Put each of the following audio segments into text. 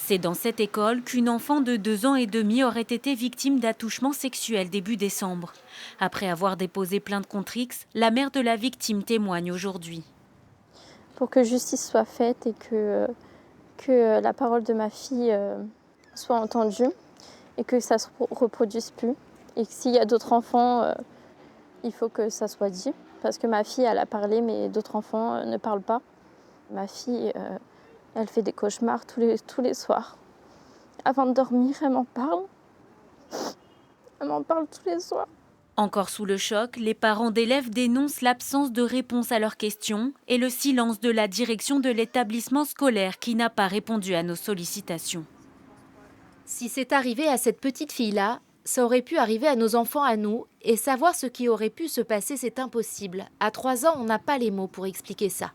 C'est dans cette école qu'une enfant de 2 ans et demi aurait été victime d'attouchements sexuels début décembre. Après avoir déposé plainte contre X, la mère de la victime témoigne aujourd'hui. Pour que justice soit faite et que la parole de ma fille soit entendue et que ça ne se reproduise plus. Et que s'il y a d'autres enfants, il faut que ça soit dit. Parce que ma fille, elle a parlé, mais d'autres enfants ne parlent pas. Ma fille, elle fait des cauchemars tous les soirs. Avant de dormir, elle m'en parle. Elle m'en parle tous les soirs. Encore sous le choc, les parents d'élèves dénoncent l'absence de réponse à leurs questions et le silence de la direction de l'établissement scolaire qui n'a pas répondu à nos sollicitations. Si c'est arrivé à cette petite fille-là, ça aurait pu arriver à nos enfants à nous, et savoir ce qui aurait pu se passer, c'est impossible. À 3 ans, on n'a pas les mots pour expliquer ça.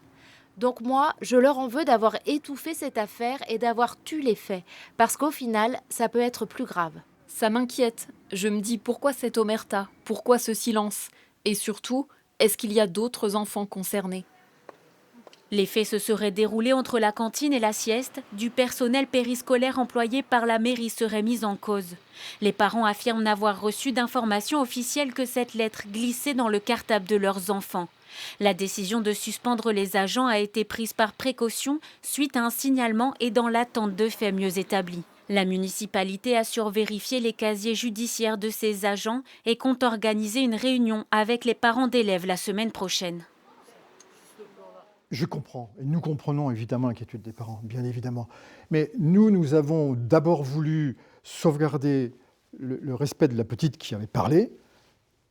Donc moi, je leur en veux d'avoir étouffé cette affaire et d'avoir tué les faits, parce qu'au final, ça peut être plus grave. Ça m'inquiète. Je me dis pourquoi cette omerta? Pourquoi ce silence? Et surtout, est-ce qu'il y a d'autres enfants concernés? Les faits se seraient déroulés entre la cantine et la sieste. Du personnel périscolaire employé par la mairie serait mis en cause. Les parents affirment n'avoir reçu d'informations officielles que cette lettre glissait dans le cartable de leurs enfants. La décision de suspendre les agents a été prise par précaution suite à un signalement et dans l'attente de faits mieux établis. La municipalité assure vérifier les casiers judiciaires de ces agents et compte organiser une réunion avec les parents d'élèves la semaine prochaine. Je comprends, et nous comprenons évidemment l'inquiétude des parents, bien évidemment. Mais nous avons d'abord voulu sauvegarder le respect de la petite qui avait parlé,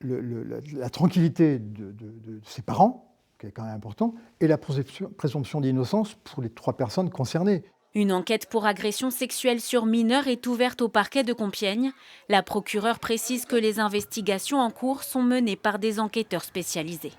la tranquillité de ses parents, qui est quand même important, et la présomption d'innocence pour les 3 personnes concernées. Une enquête pour agression sexuelle sur mineurs est ouverte au parquet de Compiègne. La procureure précise que les investigations en cours sont menées par des enquêteurs spécialisés.